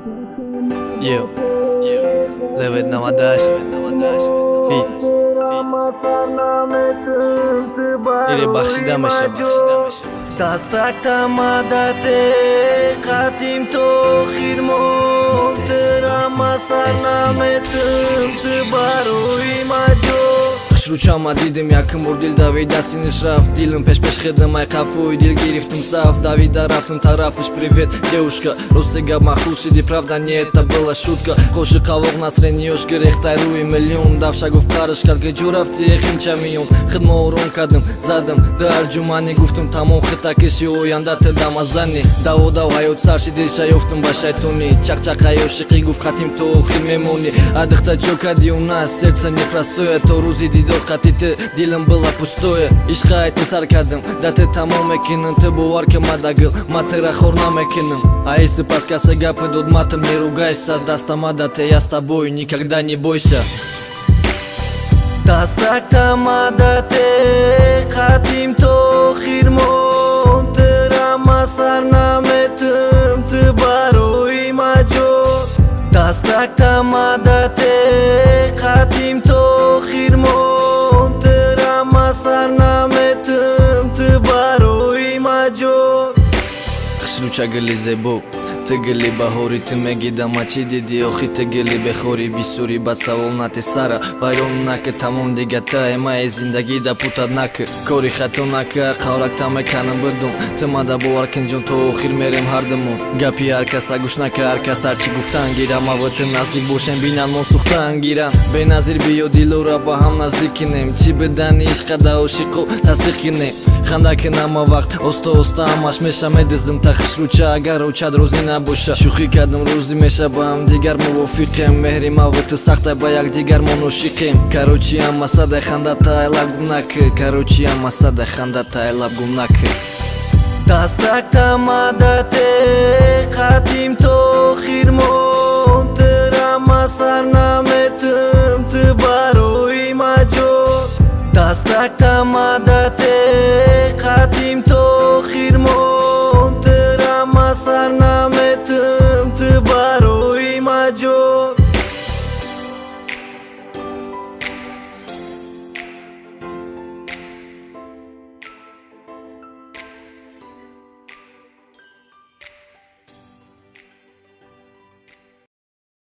You, live Namadash, Fit, Iri Bakhshida Mesha, Tataktamadate Qatim tokhir Mohteramasarnametim Tibarui majo Rучама дидим яким бурдил Давид асиниш рафт Дилим пеш-пеш хедам ай кафу Дил гирифтым саф Давида рафтым тарафыш привет девушка Ростега махусиди правда не это была шутка Коши калог насрениёш грех тайруи миллион Дав шагов карыш кадге журафти эхинча мион Хидмо урон кадым задым да арджумани гуфтым тамом хита киши оянда те дамазани Даво-дав ҳаёт саршиди шаёфтым ба шайтони Чак-чак ҳаёшиқи гуфт хатим то охир мемони Адыхта чё кади у нас сердце непростое То рузи дидо Хотите, дилем было пустое Ишқа айти сар кардым, да ты тамом мекинын Ты бувар ки мадагил, матыра хорна мекинын А если паскасы гапы дод матом не ругайся Дастамада ты я с тобой, никогда не бойся Дастактамада те Қатим тохир Монтерамасарнаметим Ты баруи маҷо Дастактамада те Қатим тохир Монтерамасарнаметим Ты баруи маҷо Қишлуча гили зебо Ты гили баҳори ты мегидама чи диди охи ты гили бехори бисури ба савол нати сара вайрон наки тамом дига та эмаи зиндагӣ да путад наки кори хато нака қавракта меканам бидум ты мада бовар кинҷон то охир мерем ҳардамон гапи ҳаркаса гӯш нака ҳаркас ҳарчи гуфтан гирам авати наздик бошем бинан мо сухтан гирам беназир биё дилора ба ҳам наздик кинем чи бидани ишқада ошиқу тасдиқ кинем ханда кинама вақт оста-оста ҳамаш меша медиздим та хишруча агар рӯчад рӯзи набоша шӯхӣ кардам рӯзи меша ба ҳамдигар мувофиқем меҳри мавати сахта ба якдигар мо ношиқем карочи ҳамасадай хандатаи лаб гумнаки карочи ҳамасадай хандатаи лаб гумнаки Дастактамада те Қатим тохир Монтерамасарнаметим Ты баруи маҷо Дастактамада те Қатим тохир Монтерамасарнаметим